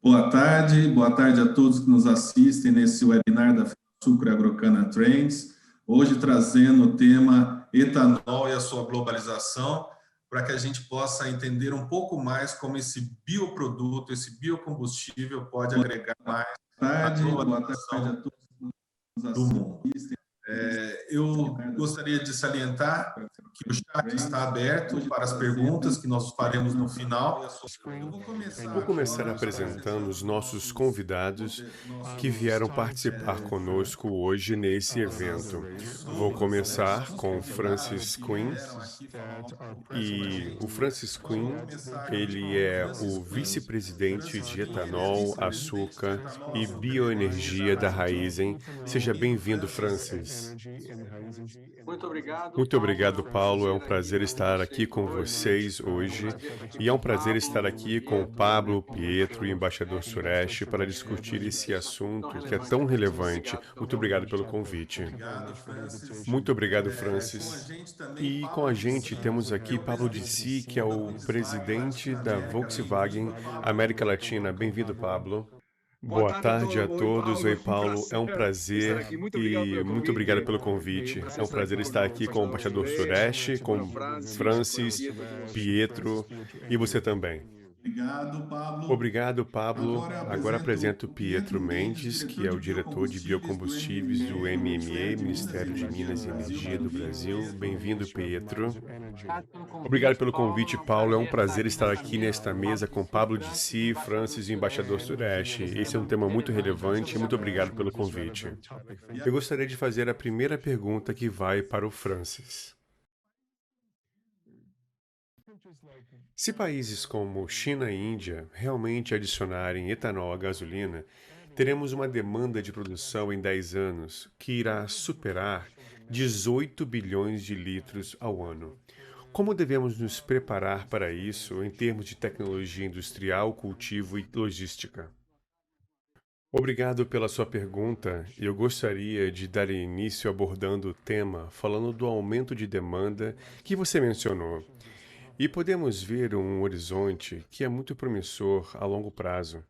Boa tarde a todos que nos assistem nesse webinar da Sucre Agrocana Trends. Hoje trazendo o tema etanol e a sua globalização, para que a gente possa entender um pouco mais como esse bioproduto, esse biocombustível pode agregar mais à globalização a todos que nos do mundo. assistem. Eu gostaria de salientar que o chat está aberto para as perguntas que nós faremos no final. Vou começar apresentando os nossos convidados que vieram participar conosco hoje nesse evento. Vou começar com Francis Quinn. E o Francis Quinn, ele é o vice-presidente de etanol, açúcar e bioenergia da Raízen. Seja bem-vindo, Francis. Muito obrigado, Paulo. É um prazer estar aqui com vocês hoje. E é um prazer estar aqui com o Pablo, Pietro e o embaixador Suresh para discutir esse assunto que é tão relevante. Muito obrigado pelo convite. Muito obrigado, Francis. E com a gente temos aqui Pablo Dissi, que é o presidente da Volkswagen América Latina. Bem-vindo, Pablo. Boa tarde a todos. Oi, Paulo. É um prazer e muito obrigado pelo convite. É um prazer estar aqui com o embaixador Suresh, com Francis, Pietro e você também. Obrigado, Pablo. Agora apresento Pietro Mendes, que é o diretor de biocombustíveis do MME, Ministério de Minas e Energia do Brasil. Bem-vindo, Pietro. Obrigado pelo convite, Paulo. É um prazer estar aqui nesta mesa com Pablo Dissi, Francis e o embaixador Suresh. Esse é um tema muito relevante e muito obrigado pelo convite. Eu gostaria de fazer a primeira pergunta que vai para o Francis. Se países como China e Índia realmente adicionarem etanol à gasolina, teremos uma demanda de produção em 10 anos que irá superar 18 bilhões de litros ao ano. Como devemos nos preparar para isso em termos de tecnologia industrial, cultivo e logística? Obrigado pela sua pergunta. Eu gostaria de dar início abordando o tema falando do aumento de demanda que você mencionou. E podemos ver um horizonte que é muito promissor a longo prazo.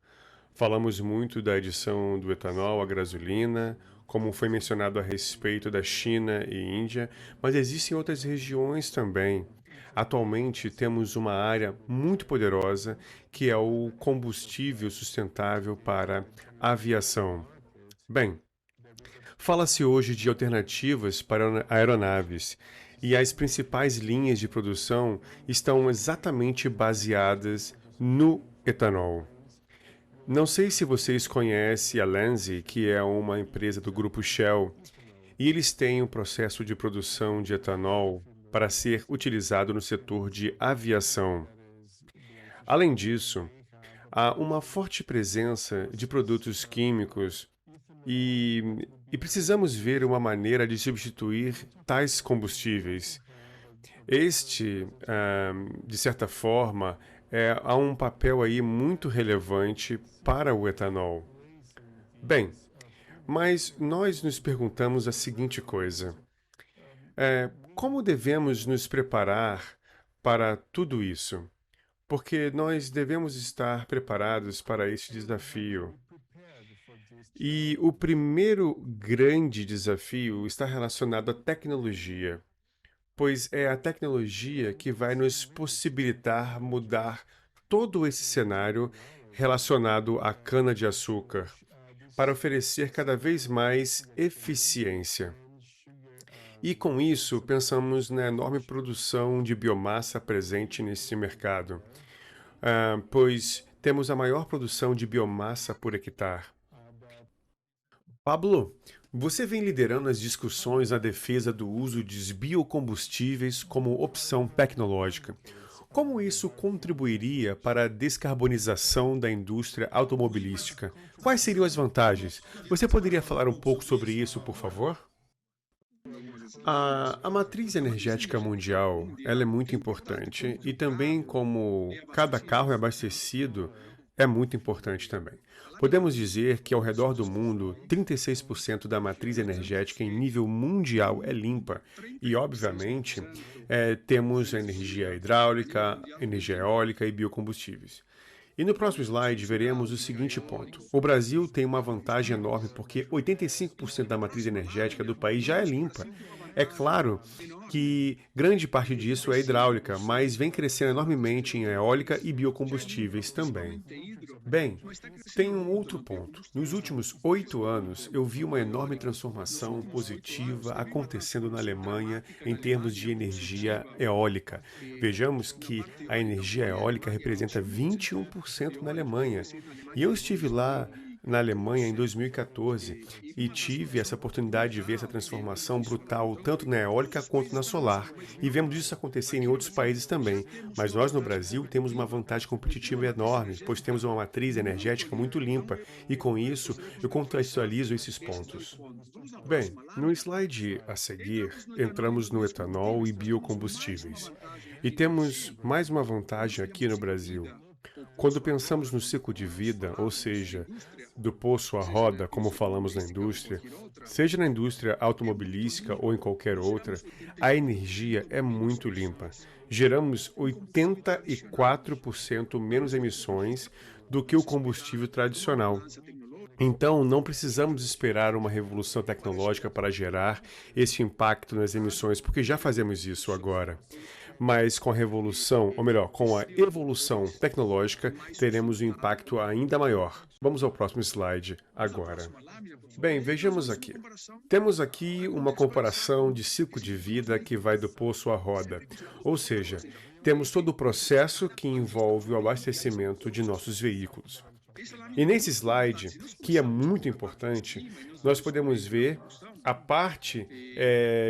Falamos muito da adição do etanol à gasolina, como foi mencionado a respeito da China e Índia, mas existem outras regiões também. Atualmente temos uma área muito poderosa que é o combustível sustentável para a aviação. Bem, fala-se hoje de alternativas para aeronaves. E as principais linhas de produção estão exatamente baseadas no etanol. Não sei se vocês conhecem a Lenze, que é uma empresa do grupo Shell, e eles têm um processo de produção de etanol para ser utilizado no setor de aviação. Além disso, há uma forte presença de produtos químicos e precisamos ver uma maneira de substituir tais combustíveis. Este, de certa forma, há um papel aí muito relevante para o etanol. Bem, mas nós nos perguntamos a seguinte coisa: como devemos nos preparar para tudo isso? Porque nós devemos estar preparados para este desafio. E o primeiro grande desafio está relacionado à tecnologia, pois é a tecnologia que vai nos possibilitar mudar todo esse cenário relacionado à cana-de-açúcar, para oferecer cada vez mais eficiência. E com isso, pensamos na enorme produção de biomassa presente nesse mercado, pois temos a maior produção de biomassa por hectare. Pablo, você vem liderando as discussões na defesa do uso de biocombustíveis como opção tecnológica. Como isso contribuiria para a descarbonização da indústria automobilística? Quais seriam as vantagens? Você poderia falar um pouco sobre isso, por favor? A matriz energética mundial, ela é muito importante e também como cada carro é abastecido, é muito importante também. Podemos dizer que ao redor do mundo, 36% da matriz energética em nível mundial é limpa e, obviamente, temos a energia hidráulica, energia eólica e biocombustíveis. E no próximo slide veremos o seguinte ponto. O Brasil tem uma vantagem enorme porque 85% da matriz energética do país já é limpa. É claro que grande parte disso é hidráulica, mas vem crescendo enormemente em eólica e biocombustíveis também. Bem, tem um outro ponto. Nos últimos 8 anos, eu vi uma enorme transformação positiva acontecendo na Alemanha em termos de energia eólica. Vejamos que a energia eólica representa 21% na Alemanha. E eu estive lá na Alemanha em 2014 e tive essa oportunidade de ver essa transformação brutal tanto na eólica quanto na solar. E vemos isso acontecer em outros países também. Mas nós no Brasil temos uma vantagem competitiva enorme, pois temos uma matriz energética muito limpa e com isso eu contextualizo esses pontos. Bem, no slide a seguir, entramos no etanol e biocombustíveis. E temos mais uma vantagem aqui no Brasil. Quando pensamos no ciclo de vida, ou seja, do poço à roda, como falamos na indústria, seja na indústria automobilística ou em qualquer outra, a energia é muito limpa. Geramos 84% menos emissões do que o combustível tradicional. Então, não precisamos esperar uma revolução tecnológica para gerar esse impacto nas emissões, porque já fazemos isso agora. Mas com a revolução, ou melhor, com a evolução tecnológica, teremos um impacto ainda maior. Vamos ao próximo slide agora. Bem, vejamos aqui. Temos aqui uma comparação de ciclo de vida que vai do poço à roda. Ou seja, temos todo o processo que envolve o abastecimento de nossos veículos. E nesse slide, que é muito importante, nós podemos ver a parte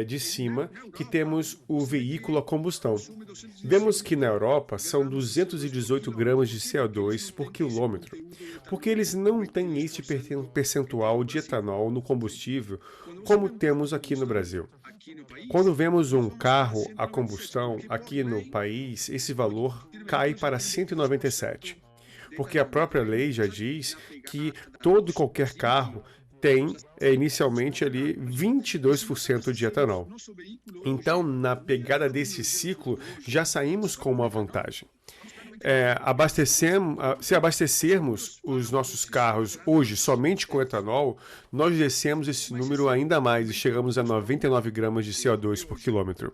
de cima que temos o veículo a combustão. Vemos que na Europa são 218 gramas de CO2 por quilômetro, porque eles não têm este percentual de etanol no combustível como temos aqui no Brasil. Quando vemos um carro a combustão aqui no país, esse valor cai para 197. Porque a própria lei já diz que todo e qualquer carro tem inicialmente ali 22% de etanol. Então, na pegada desse ciclo, já saímos com uma vantagem. Se abastecermos os nossos carros hoje somente com etanol, nós descemos esse número ainda mais e chegamos a 99 gramas de CO2 por quilômetro.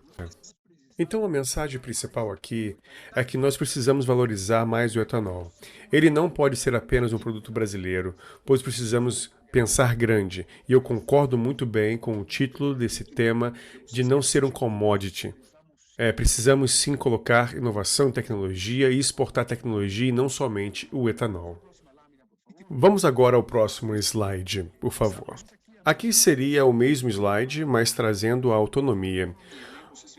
Então, a mensagem principal aqui é que nós precisamos valorizar mais o etanol. Ele não pode ser apenas um produto brasileiro, pois precisamos pensar grande. E eu concordo muito bem com o título desse tema de não ser um commodity. Precisamos sim colocar inovação em tecnologia e exportar tecnologia e não somente o etanol. Vamos agora ao próximo slide, por favor. Aqui seria o mesmo slide, mas trazendo a autonomia.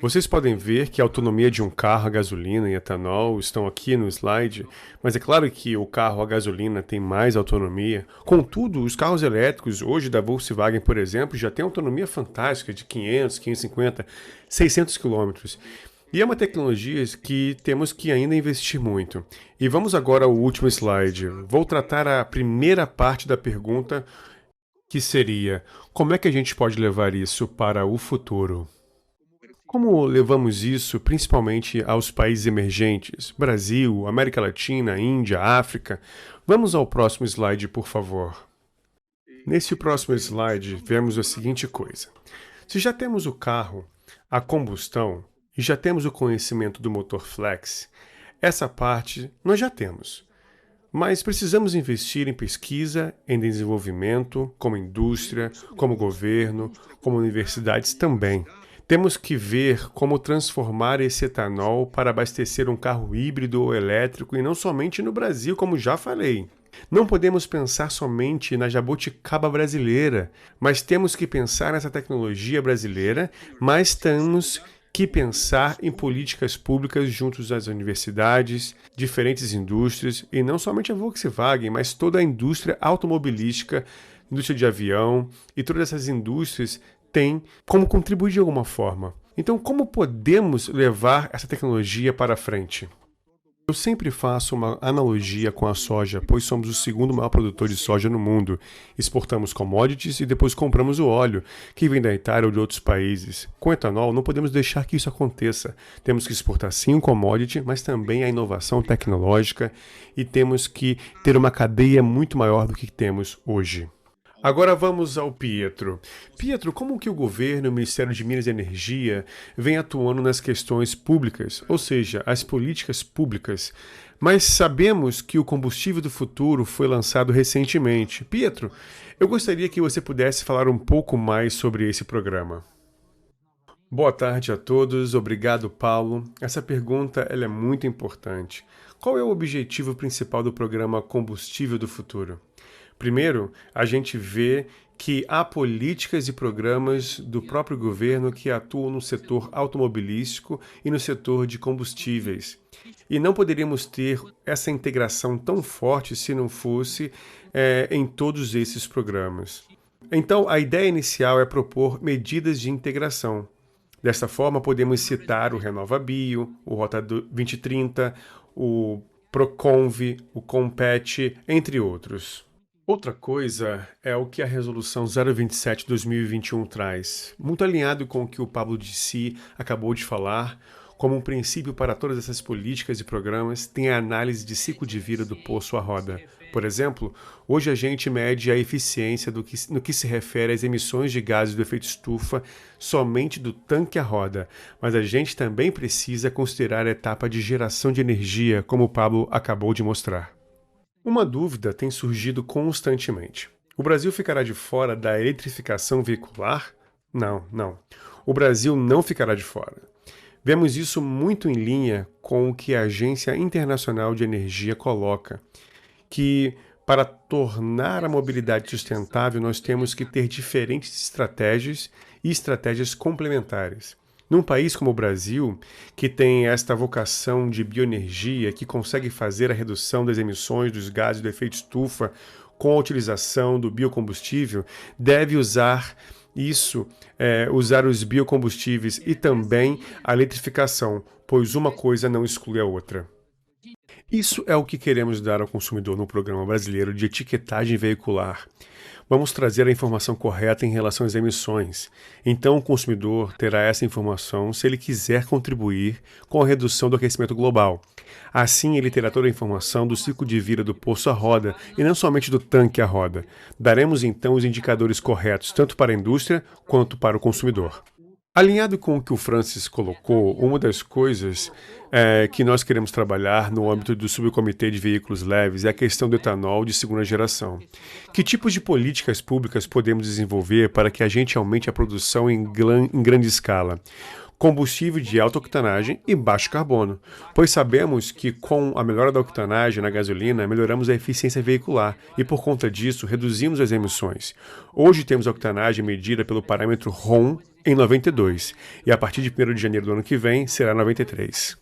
Vocês podem ver que a autonomia de um carro a gasolina e etanol estão aqui no slide, mas é claro que o carro a gasolina tem mais autonomia. Contudo, os carros elétricos hoje da Volkswagen, por exemplo, já têm autonomia fantástica de 500, 550, 600 quilômetros. E é uma tecnologia que temos que ainda investir muito. E vamos agora ao último slide. Vou tratar a primeira parte da pergunta, que seria: como é que a gente pode levar isso para o futuro? Como levamos isso principalmente aos países emergentes, Brasil, América Latina, Índia, África? Vamos ao próximo slide, por favor. Nesse próximo slide, vemos a seguinte coisa. Se já temos o carro a combustão e já temos o conhecimento do motor flex, essa parte nós já temos. Mas precisamos investir em pesquisa, em desenvolvimento, como indústria, como governo, como universidades também. Temos que ver como transformar esse etanol para abastecer um carro híbrido ou elétrico e não somente no Brasil, como já falei. Não podemos pensar somente na jabuticaba brasileira, mas temos que pensar nessa tecnologia brasileira, mas temos que pensar em políticas públicas juntos às universidades, diferentes indústrias, e não somente a Volkswagen, mas toda a indústria automobilística, indústria de avião, e todas essas indústrias têm como contribuir de alguma forma. Então, como podemos levar essa tecnologia para frente? Eu sempre faço uma analogia com a soja, pois somos o segundo maior produtor de soja no mundo. Exportamos commodities e depois compramos o óleo, que vem da Itália ou de outros países. Com etanol, não podemos deixar que isso aconteça. Temos que exportar sim o commodity, mas também a inovação tecnológica e temos que ter uma cadeia muito maior do que temos hoje. Agora vamos ao Pietro. Pietro, como que o governo e o Ministério de Minas e Energia vem atuando nas questões públicas, ou seja, as políticas públicas? Mas sabemos que o combustível do futuro foi lançado recentemente. Pietro, eu gostaria que você pudesse falar um pouco mais sobre esse programa. Boa tarde a todos, obrigado, Paulo. Essa pergunta ela é muito importante. Qual é o objetivo principal do programa Combustível do Futuro? Primeiro, a gente vê que há políticas e programas do próprio governo que atuam no setor automobilístico e no setor de combustíveis. E não poderíamos ter essa integração tão forte se não fosse em todos esses programas. Então, a ideia inicial é propor medidas de integração. Desta forma, podemos citar o RenovaBio, o Rota 2030, o Proconv, o Compete, entre outros. Outra coisa é o que a Resolução 027/2021 traz, muito alinhado com o que o Pablo Dicey acabou de falar. Como um princípio para todas essas políticas e programas, tem a análise de ciclo de vida do poço à roda. Por exemplo, hoje a gente mede a eficiência no que se refere às emissões de gases do efeito estufa somente do tanque à roda, mas a gente também precisa considerar a etapa de geração de energia, como o Pablo acabou de mostrar. Uma dúvida tem surgido constantemente. O Brasil ficará de fora da eletrificação veicular? Não. O Brasil não ficará de fora. Vemos isso muito em linha com o que a Agência Internacional de Energia coloca, que para tornar a mobilidade sustentável nós temos que ter diferentes estratégias e estratégias complementares. Num país como o Brasil, que tem esta vocação de bioenergia, que consegue fazer a redução das emissões dos gases do efeito estufa com a utilização do biocombustível, deve usar usar os biocombustíveis e também a eletrificação, pois uma coisa não exclui a outra. Isso é o que queremos dar ao consumidor no Programa Brasileiro de Etiquetagem Veicular. Vamos trazer a informação correta em relação às emissões. Então, o consumidor terá essa informação se ele quiser contribuir com a redução do aquecimento global. Assim, ele terá toda a informação do ciclo de vida do poço à roda e não somente do tanque à roda. Daremos, então, os indicadores corretos tanto para a indústria quanto para o consumidor. Alinhado com o que o Francis colocou, uma das coisas que nós queremos trabalhar no âmbito do Subcomitê de Veículos Leves é a questão do etanol de segunda geração. Que tipos de políticas públicas podemos desenvolver para que a gente aumente a produção em grande escala? Combustível de alta octanagem e baixo carbono, pois sabemos que com a melhora da octanagem na gasolina, melhoramos a eficiência veicular e, por conta disso, reduzimos as emissões. Hoje temos a octanagem medida pelo parâmetro RON em 92 e a partir de 1º de janeiro do ano que vem será 93.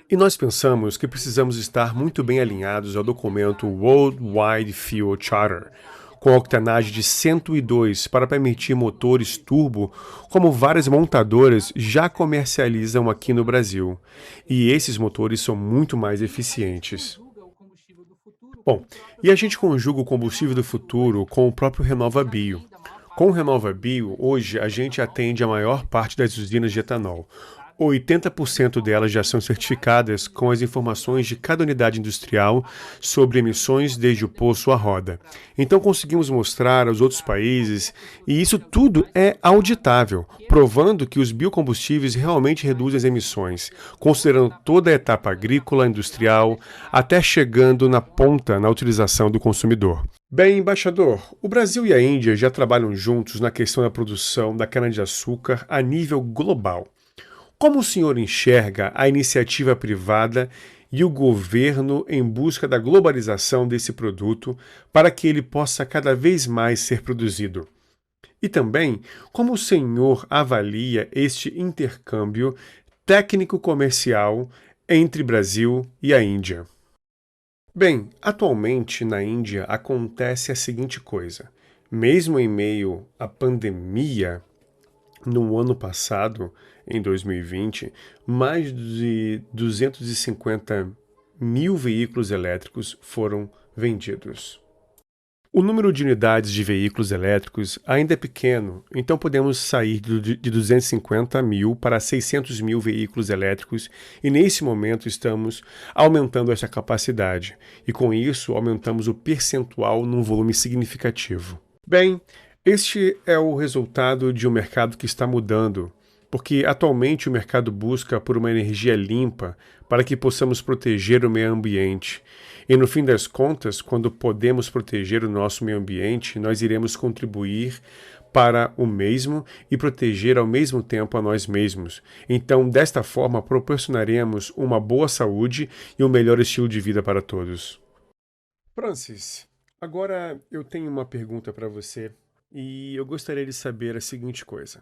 E nós pensamos que precisamos estar muito bem alinhados ao documento World Wide Fuel Charter, com a octanagem de 102 para permitir motores turbo, como várias montadoras já comercializam aqui no Brasil. E esses motores são muito mais eficientes. Bom, e a gente conjuga o combustível do futuro com o próprio RenovaBio. Com o RenovaBio, hoje a gente atende a maior parte das usinas de etanol. 80% delas já são certificadas com as informações de cada unidade industrial sobre emissões desde o poço à roda. Então conseguimos mostrar aos outros países, e isso tudo é auditável, provando que os biocombustíveis realmente reduzem as emissões, considerando toda a etapa agrícola, industrial, até chegando na ponta na utilização do consumidor. Bem, embaixador, o Brasil e a Índia já trabalham juntos na questão da produção da cana-de-açúcar a nível global. Como o senhor enxerga a iniciativa privada e o governo em busca da globalização desse produto para que ele possa cada vez mais ser produzido? E também, como o senhor avalia este intercâmbio técnico-comercial entre Brasil e a Índia? Bem, atualmente na Índia acontece a seguinte coisa. Mesmo em meio à pandemia, no ano passado, em 2020, mais de 250 1.000 veículos elétricos foram vendidos. O número de unidades de veículos elétricos ainda é pequeno, então podemos sair de 250 mil para 600 mil veículos elétricos e nesse momento estamos aumentando essa capacidade e com isso aumentamos o percentual num volume significativo. Bem, este é o resultado de um mercado que está mudando, porque atualmente o mercado busca por uma energia limpa para que possamos proteger o meio ambiente. E no fim das contas, quando podemos proteger o nosso meio ambiente, nós iremos contribuir para o mesmo e proteger ao mesmo tempo a nós mesmos. Então, desta forma, proporcionaremos uma boa saúde e um melhor estilo de vida para todos. Francis, agora eu tenho uma pergunta para você e eu gostaria de saber a seguinte coisa.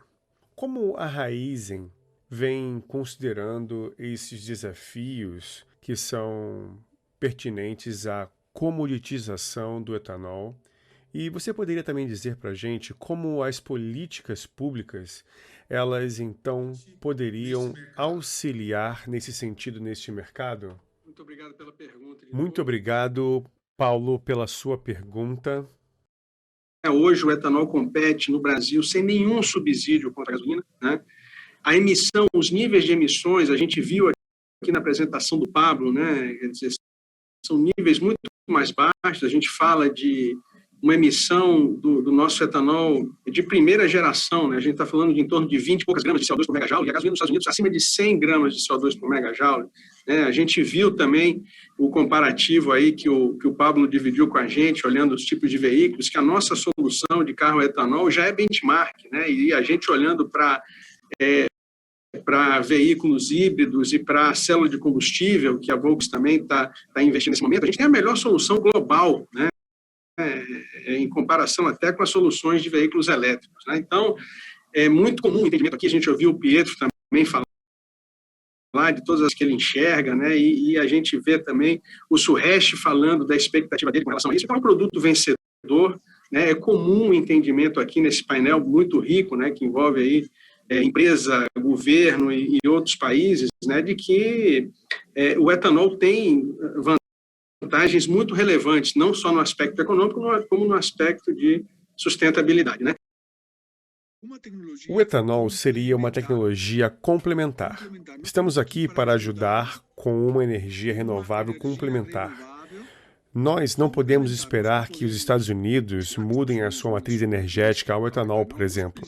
Como a Raízen vem considerando esses desafios que são pertinentes à comoditização do etanol? E você poderia também dizer para a gente como as políticas públicas, elas então poderiam auxiliar nesse sentido neste mercado? Muito obrigado pela pergunta. Muito obrigado, Paulo, pela sua pergunta. Hoje o etanol compete no Brasil sem nenhum subsídio contra a gasolina, né? A emissão, os níveis de emissões, a gente viu aqui na apresentação do Pablo, né? Quer dizer, são níveis muito mais baixos. A gente fala de uma emissão do nosso etanol de primeira geração, né? A gente está falando de em torno de 20 e poucas gramas de CO2 por megajoule, e a gasolina nos Estados Unidos acima de 100 gramas de CO2 por megajoule, né? A gente viu também o comparativo aí que o Pablo dividiu com a gente, olhando os tipos de veículos, que a nossa solução de carro etanol já é benchmark, né? E a gente olhando para veículos híbridos e para a célula de combustível, que a Volkswagen também está investindo nesse momento, a gente tem a melhor solução global, né? Em comparação até com as soluções de veículos elétricos, né? Então, é muito comum o entendimento aqui, a gente ouviu o Pietro também falar de todas as que ele enxerga, né? E a gente vê também o Suresh falando da expectativa dele com relação a isso, que é um produto vencedor, né? É comum o entendimento aqui nesse painel muito rico, né? Que envolve aí empresa, governo e outros países, né? De que o etanol tem vantagens muito relevantes, não só no aspecto econômico, como no aspecto de sustentabilidade, né? O etanol seria uma tecnologia complementar. Estamos aqui para ajudar com uma energia renovável complementar. Nós não podemos esperar que os Estados Unidos mudem a sua matriz energética ao etanol, por exemplo,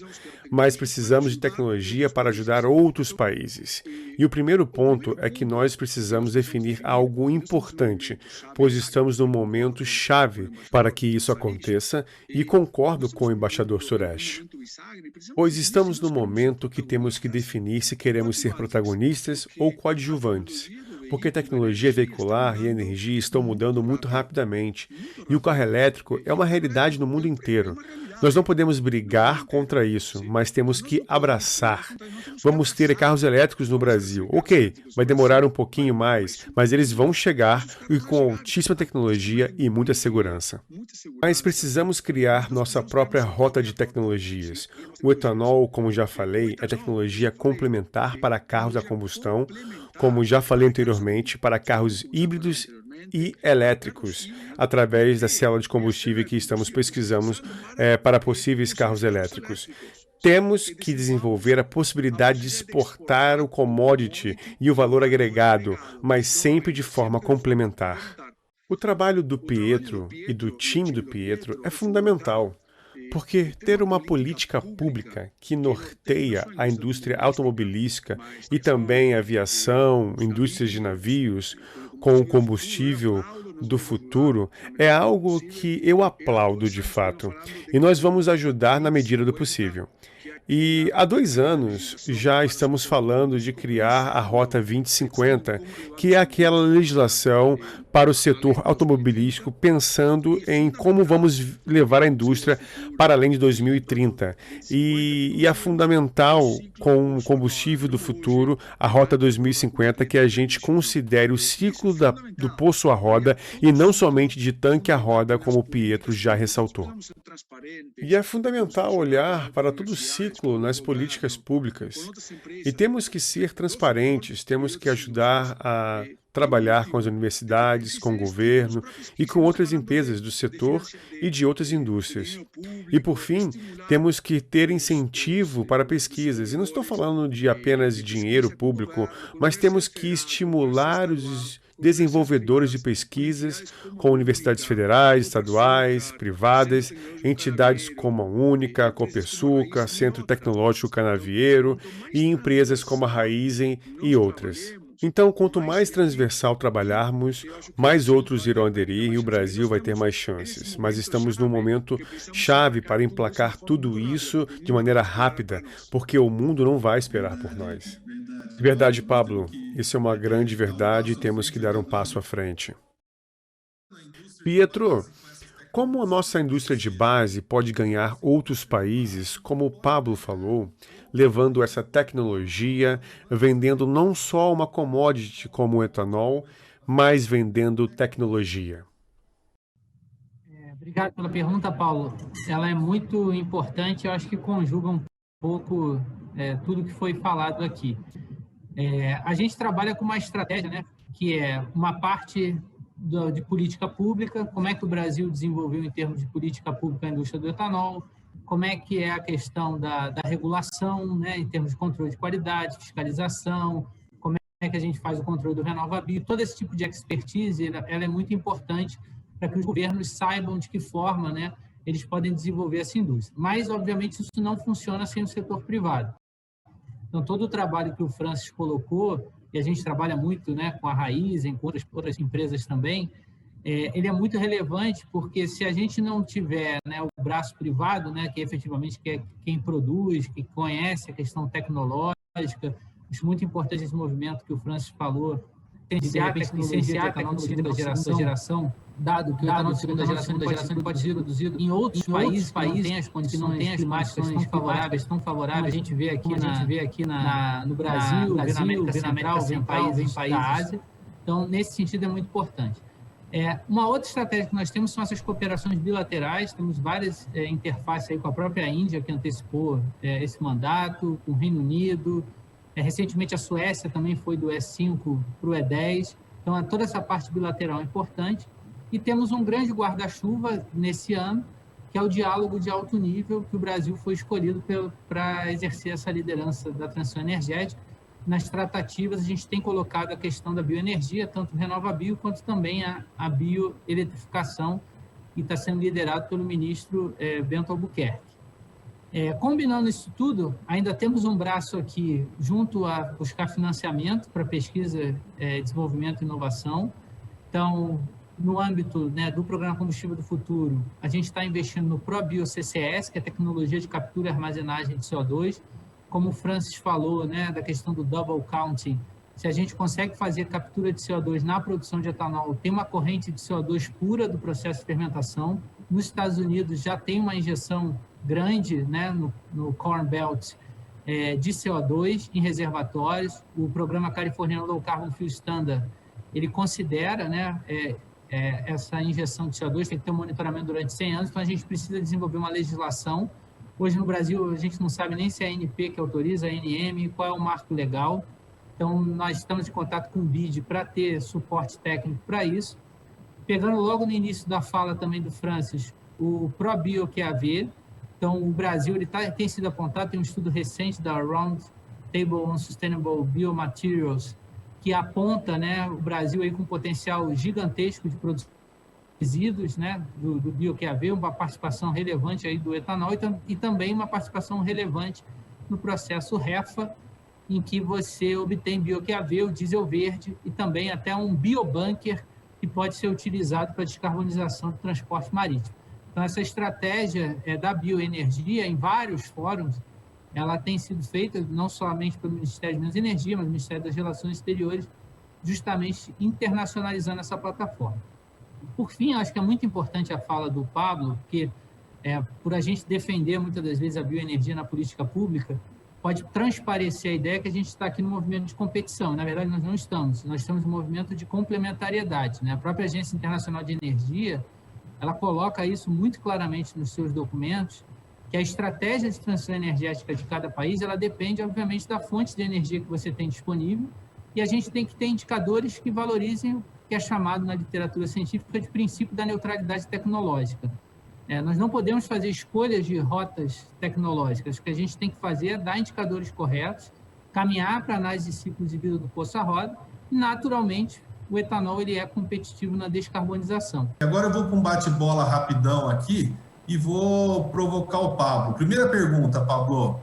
mas precisamos de tecnologia para ajudar outros países. E o primeiro ponto é que nós precisamos definir algo importante, pois estamos num momento chave para que isso aconteça, e concordo com o embaixador Suresh. Pois estamos num momento que temos que definir se queremos ser protagonistas ou coadjuvantes, porque a tecnologia veicular e a energia estão mudando muito rapidamente, e o carro elétrico é uma realidade no mundo inteiro. Nós não podemos brigar contra isso, mas temos que abraçar. Vamos ter carros elétricos no Brasil. Ok, vai demorar um pouquinho mais, mas eles vão chegar e com altíssima tecnologia e muita segurança. Mas precisamos criar nossa própria rota de tecnologias. O etanol, como já falei, é tecnologia complementar para carros a combustão, como já falei anteriormente, para carros híbridos e elétricos, através da célula de combustível que estamos pesquisando para possíveis carros elétricos. Temos que desenvolver a possibilidade de exportar o commodity e o valor agregado, mas sempre de forma complementar. O trabalho do Pietro e do time do Pietro é fundamental, porque ter uma política pública que norteia a indústria automobilística e também a aviação, indústrias de navios, com o combustível do futuro, é algo que eu aplaudo de fato. E nós vamos ajudar na medida do possível. E há 2 anos já estamos falando de criar a Rota 2050, que é aquela legislação para o setor automobilístico, pensando em como vamos levar a indústria para além de 2030. E é fundamental, com o combustível do futuro, a Rota 2050, que a gente considere o ciclo do poço à roda e não somente de tanque à roda, como o Pietro já ressaltou. E é fundamental olhar para todo o ciclo nas políticas públicas. E temos que ser transparentes, temos que ajudar a trabalhar com as universidades, com o governo e com outras empresas do setor e de outras indústrias. E, por fim, temos que ter incentivo para pesquisas. E não estou falando de apenas dinheiro público, mas temos que estimular os desenvolvedores de pesquisas com universidades federais, estaduais, privadas, entidades como a Única, a Copersuca, Centro Tecnológico Canavieiro e empresas como a Raizen e outras. Então, quanto mais transversal trabalharmos, mais outros irão aderir e o Brasil vai ter mais chances. Mas estamos num momento chave para emplacar tudo isso de maneira rápida, porque o mundo não vai esperar por nós. Verdade, Pablo. Isso é uma grande verdade e temos que dar um passo à frente. Pietro, como a nossa indústria de base pode ganhar outros países, como o Pablo falou, levando essa tecnologia, vendendo não só uma commodity como o etanol, mas vendendo tecnologia? Obrigado pela pergunta, Paulo. Ela é muito importante, eu acho que conjuga um pouco tudo que foi falado aqui. A gente trabalha com uma estratégia, né, que é uma parte de política pública, como é que o Brasil desenvolveu em termos de política pública a indústria do etanol, como é que é a questão da regulação, né, em termos de controle de qualidade, fiscalização, como é que a gente faz o controle do RenovaBio. Todo esse tipo de expertise, ela é muito importante para que os governos saibam de que forma, né, eles podem desenvolver essa indústria. Mas, obviamente, isso não funciona sem o setor privado. Então, todo o trabalho que o Francis colocou, e a gente trabalha muito, né, com a Raizen, com outras empresas também, ele é muito relevante, porque se a gente não tiver, né, o braço privado, né, que efetivamente é quem produz, que conhece a questão tecnológica, acho muito importante esse movimento que o Francis falou, licenciar a tecnologia de segunda geração, dado que o etanol de segunda geração pode ser produzido em outros países que não têm as condições climáticas tão favoráveis. A gente vê aqui no Brasil, na América Central, vem países da Ásia. Então, nesse sentido, é muito importante. Uma outra estratégia que nós temos são essas cooperações bilaterais. Temos várias interfaces aí com a própria Índia, que antecipou esse mandato, com o Reino Unido. Recentemente, a Suécia também foi do E5 para o E10. Então, toda essa parte bilateral é importante. E temos um grande guarda-chuva nesse ano, que é o diálogo de alto nível, que o Brasil foi escolhido para exercer essa liderança da transição energética. Nas tratativas, a gente tem colocado a questão da bioenergia, tanto o RenovaBio quanto também a bioeletrificação, e está sendo liderado pelo ministro Bento Albuquerque. Combinando isso tudo, ainda temos um braço aqui junto a buscar financiamento para pesquisa, desenvolvimento e inovação. Então, no âmbito, né, do Programa Combustível do Futuro, a gente está investindo no ProBio-CCS, que é a tecnologia de captura e armazenagem de CO2. Como o Francis falou, né, da questão do double counting, se a gente consegue fazer captura de CO2 na produção de etanol, tem uma corrente de CO2 pura do processo de fermentação. Nos Estados Unidos já tem uma injeção grande, né, no Corn Belt, de CO2 em reservatórios. O programa californiano Low Carbon Fuel Standard, ele considera, né, essa injeção de CO2, tem que ter um monitoramento durante 100 anos, então a gente precisa desenvolver uma legislação. Hoje no Brasil a gente não sabe nem se é a ANP que autoriza, a ANM, qual é o marco legal. Então nós estamos em contato com o BID para ter suporte técnico para isso. Pegando logo no início da fala também do Francis, o ProBio QAV. Então o Brasil tem sido apontado, tem um estudo recente da Round Table on Sustainable Biomaterials, que aponta, né, o Brasil aí com um potencial gigantesco de produção de resíduos, né, do bio-QAV, uma participação relevante aí do etanol e também uma participação relevante no processo REFA, em que você obtém bio-QAV, o diesel verde e também até um biobunker que pode ser utilizado para descarbonização do transporte marítimo. Então, essa estratégia da bioenergia em vários fóruns, ela tem sido feita não somente pelo Ministério de Minas e Energia, mas pelo Ministério das Relações Exteriores, justamente internacionalizando essa plataforma. Por fim, acho que é muito importante a fala do Pablo, porque por a gente defender muitas das vezes a bioenergia na política pública, pode transparecer a ideia que a gente está aqui no movimento de competição. Na verdade, nós não estamos. Nós estamos no movimento de complementariedade, né? A própria Agência Internacional de Energia, ela coloca isso muito claramente nos seus documentos, que a estratégia de transição energética de cada país, ela depende, obviamente, da fonte de energia que você tem disponível e a gente tem que ter indicadores que valorizem o que é chamado na literatura científica de princípio da neutralidade tecnológica. Nós não podemos fazer escolhas de rotas tecnológicas. O que a gente tem que fazer é dar indicadores corretos, caminhar para a análise de ciclos de vida do poço à roda, e, naturalmente, o etanol ele é competitivo na descarbonização. Agora eu vou para um bate-bola rapidão aqui e vou provocar o Pablo. Primeira pergunta, Pablo.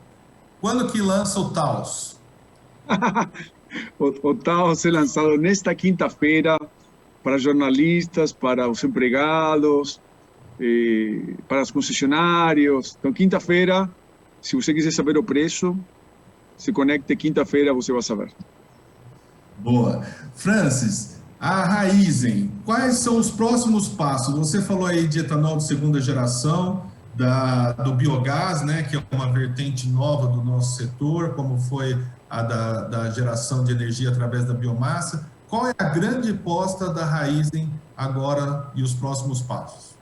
Quando que lança o Taos? O Taos é lançado nesta quinta-feira para jornalistas, para os empregados, para os concessionários. Então, quinta-feira, se você quiser saber o preço, se conecte quinta-feira, você vai saber. Boa. Francis, a Raízen, quais são os próximos passos? Você falou aí de etanol de segunda geração, do biogás, né, que é uma vertente nova do nosso setor, como foi a da geração de energia através da biomassa. Qual é a grande aposta da Raízen agora e os próximos passos?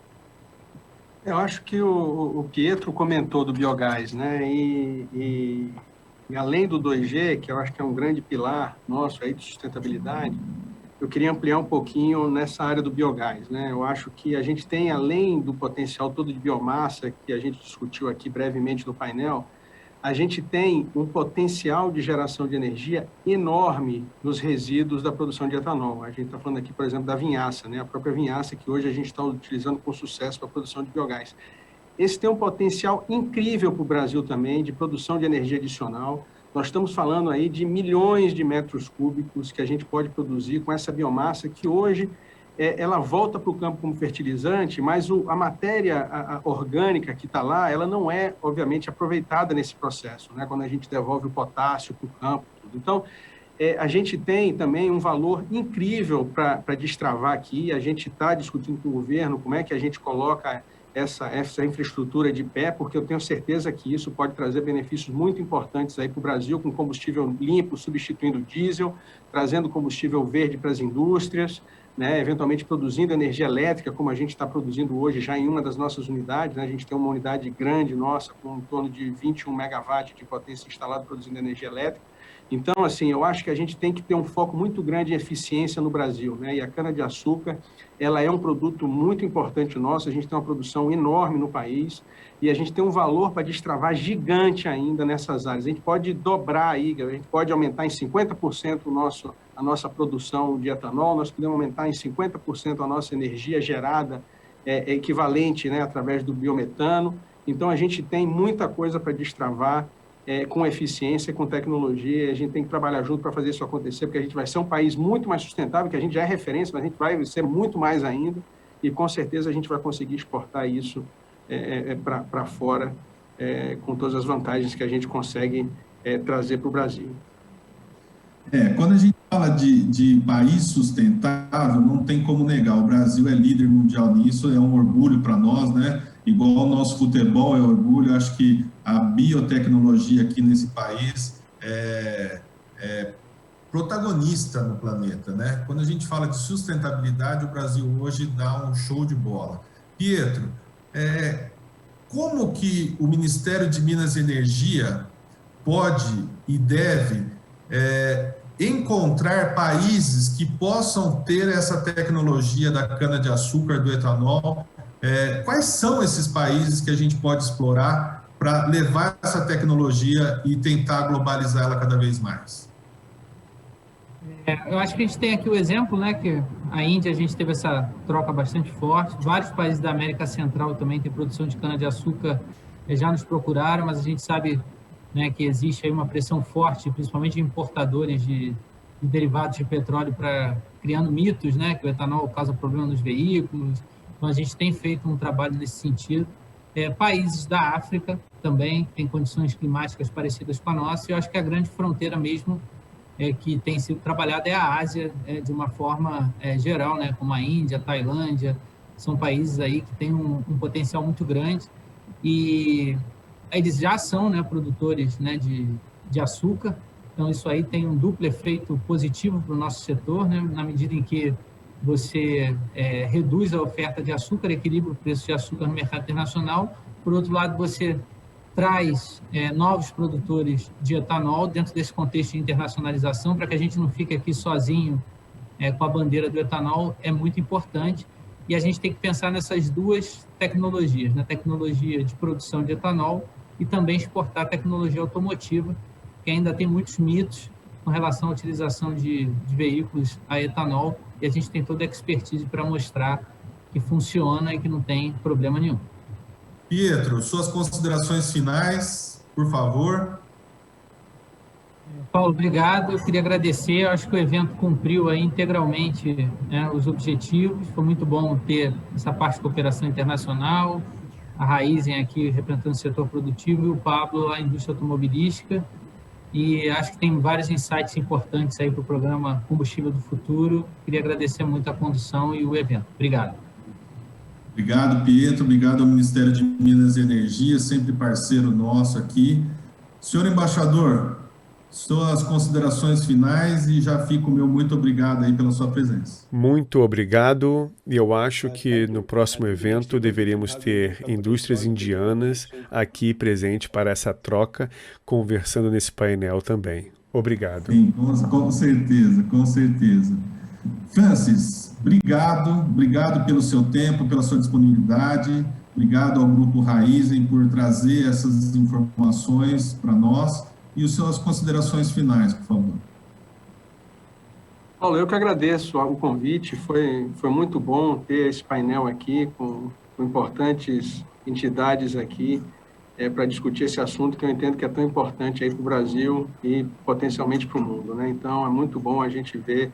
Eu acho que o Pietro comentou do biogás, né? E além do 2G, que eu acho que é um grande pilar nosso aí de sustentabilidade, eu queria ampliar um pouquinho nessa área do biogás, né? Eu acho que a gente tem, além do potencial todo de biomassa, que a gente discutiu aqui brevemente no painel, a gente tem um potencial de geração de energia enorme nos resíduos da produção de etanol. A gente está falando aqui, por exemplo, da vinhaça, né? A própria vinhaça que hoje a gente está utilizando com sucesso para a produção de biogás. Esse tem um potencial incrível para o Brasil também, de produção de energia adicional. Nós estamos falando aí de milhões de metros cúbicos que a gente pode produzir com essa biomassa que hoje ela volta para o campo como fertilizante, mas a matéria orgânica que está lá, ela não é, obviamente, aproveitada nesse processo, né? Quando a gente devolve o potássio para o campo. Tudo. Então, a gente tem também um valor incrível para destravar aqui. A gente está discutindo com o governo como é que a gente coloca essa infraestrutura de pé, porque eu tenho certeza que isso pode trazer benefícios muito importantes aí para o Brasil, com combustível limpo, substituindo o diesel, trazendo combustível verde para as indústrias, né, eventualmente produzindo energia elétrica, como a gente está produzindo hoje já em uma das nossas unidades, né, a gente tem uma unidade grande nossa, com em torno de 21 megawatts de potência instalada produzindo energia elétrica. Então, assim, eu acho que a gente tem que ter um foco muito grande em eficiência no Brasil, né? E a cana-de-açúcar, ela é um produto muito importante nosso, a gente tem uma produção enorme no país e a gente tem um valor para destravar gigante ainda nessas áreas. A gente pode dobrar aí, a gente pode aumentar em 50% a nossa produção de etanol, nós podemos aumentar em 50% a nossa energia gerada equivalente, né, através do biometano. Então, a gente tem muita coisa para destravar, com eficiência, com tecnologia, a gente tem que trabalhar junto para fazer isso acontecer, porque a gente vai ser um país muito mais sustentável, que a gente já é referência, mas a gente vai ser muito mais ainda, e com certeza a gente vai conseguir exportar isso para fora, com todas as vantagens que a gente consegue trazer para o Brasil. Quando a gente fala de país sustentável, não tem como negar, o Brasil é líder mundial nisso, é um orgulho para nós, né? Igual o nosso futebol é orgulho, acho que a biotecnologia aqui nesse país é protagonista no planeta, né? Quando a gente fala de sustentabilidade, o Brasil hoje dá um show de bola. Pietro, como que o Ministério de Minas e Energia pode e deve encontrar países que possam ter essa tecnologia da cana-de-açúcar, do etanol? Quais são esses países que a gente pode explorar para levar essa tecnologia e tentar globalizar ela cada vez mais? Eu acho que a gente tem aqui o exemplo, né, que a Índia, a gente teve essa troca bastante forte, vários países da América Central também têm produção de cana-de-açúcar, já nos procuraram, mas a gente sabe, né, que existe aí uma pressão forte, principalmente de importadores de derivados de petróleo, criando mitos, né, que o etanol causa problema nos veículos. Então, a gente tem feito um trabalho nesse sentido. Países da África também têm condições climáticas parecidas com a nossa, e eu acho que a grande fronteira mesmo que tem sido trabalhada é a Ásia, de uma forma geral, né, como a Índia, a Tailândia, são países aí que têm um potencial muito grande, e eles já são, né, produtores, né, de açúcar, então isso aí tem um duplo efeito positivo para o nosso setor, né, na medida em que você reduz a oferta de açúcar, equilibra o preço de açúcar no mercado internacional. Por outro lado, você traz novos produtores de etanol dentro desse contexto de internacionalização, para que a gente não fique aqui sozinho com a bandeira do etanol, é muito importante. E a gente tem que pensar nessas duas tecnologias, na tecnologia de produção de etanol e também exportar a tecnologia automotiva, que ainda tem muitos mitos com relação à utilização de veículos a etanol, e a gente tem toda a expertise para mostrar que funciona e que não tem problema nenhum. Pietro, suas considerações finais, por favor. Paulo, obrigado. Eu queria agradecer. Eu acho que o evento cumpriu aí integralmente, né, os objetivos. Foi muito bom ter essa parte de cooperação internacional, a Raízen aqui representando o setor produtivo e o Pablo, a indústria automobilística. E acho que tem vários insights importantes aí para o programa Combustível do Futuro. Queria agradecer muito a condução e o evento. Obrigado. Obrigado, Pietro. Obrigado ao Ministério de Minas e Energia, sempre parceiro nosso aqui. Senhor embaixador, suas considerações finais e já fica o meu muito obrigado aí pela sua presença. Muito obrigado. E eu acho que no próximo evento deveríamos ter indústrias indianas aqui presente para essa troca, conversando nesse painel também. Obrigado. Sim, com certeza, com certeza. Francis, obrigado pelo seu tempo, pela sua disponibilidade, obrigado ao Grupo Raízen por trazer essas informações para nós e as suas considerações finais, por favor. Paulo, eu que agradeço o convite, foi muito bom ter esse painel aqui com importantes entidades aqui para discutir esse assunto que eu entendo que é tão importante aí para o Brasil e potencialmente para o mundo, né? Então, é muito bom a gente ver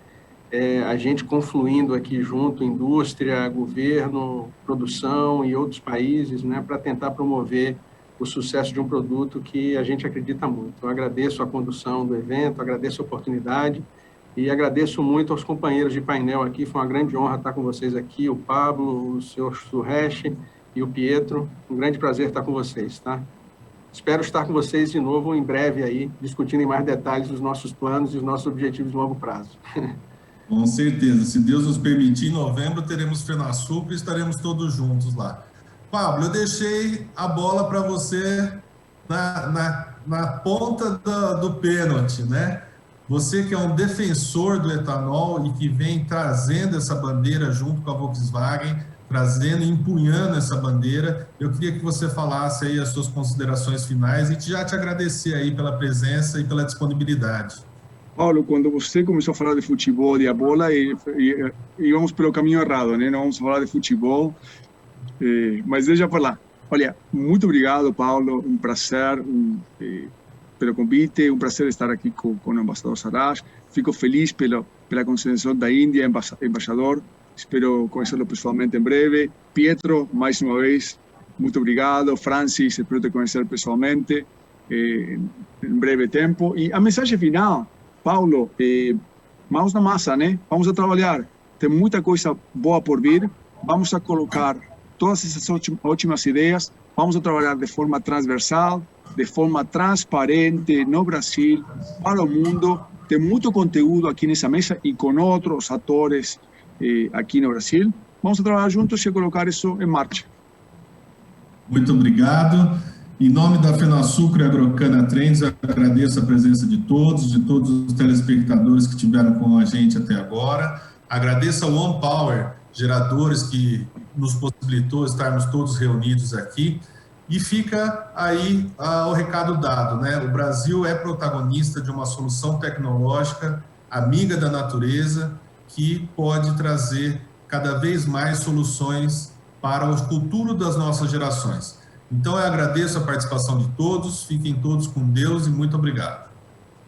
a gente confluindo aqui junto, indústria, governo, produção e outros países, né, para tentar promover o sucesso de um produto que a gente acredita muito. Eu agradeço a condução do evento, agradeço a oportunidade e agradeço muito aos companheiros de painel aqui. Foi uma grande honra estar com vocês aqui, o Pablo, o senhor Suresh e o Pietro. Um grande prazer estar com vocês, tá? Espero estar com vocês de novo em breve aí, discutindo em mais detalhes os nossos planos e os nossos objetivos de longo prazo. Com certeza. Se Deus nos permitir, em novembro teremos FenaSupra e estaremos todos juntos lá. Pablo, eu deixei a bola para você na ponta do pênalti, né? Você que é um defensor do etanol e que vem trazendo essa bandeira junto com a Volkswagen, trazendo e empunhando essa bandeira, eu queria que você falasse aí as suas considerações finais e já te agradecer aí pela presença e pela disponibilidade. Paulo, quando você começou a falar de futebol e a bola, íamos pelo caminho errado, né? Não vamos falar de futebol, mas deixa eu falar. Olha, muito obrigado, Paulo, um prazer pelo convite, um prazer estar aqui com o embaixador Sarraj. Fico feliz pela consideração da Índia, embaixador. Espero conhecê-lo pessoalmente em breve. Pietro, mais uma vez, muito obrigado. Francis, espero te conhecer pessoalmente em breve tempo. E a mensagem final, Paulo, mãos na massa, né? Vamos a trabalhar. Tem muita coisa boa por vir. Vamos a colocar todas essas ótimas ideias. Vamos a trabalhar de forma transversal, de forma transparente no Brasil, para o mundo. Tem muito conteúdo aqui nessa mesa e com outros atores aqui no Brasil. Vamos a trabalhar juntos e colocar isso em marcha. Muito obrigado. Em nome da FenaSupra e Agrocana Trends, eu agradeço a presença de todos os telespectadores que estiveram com a gente até agora. Agradeço ao One Power, geradores que nos possibilitou estarmos todos reunidos aqui. E fica aí o recado dado, né? O Brasil é protagonista de uma solução tecnológica amiga da natureza que pode trazer cada vez mais soluções para o futuro das nossas gerações. Então, eu agradeço a participação de todos, fiquem todos com Deus e muito obrigado.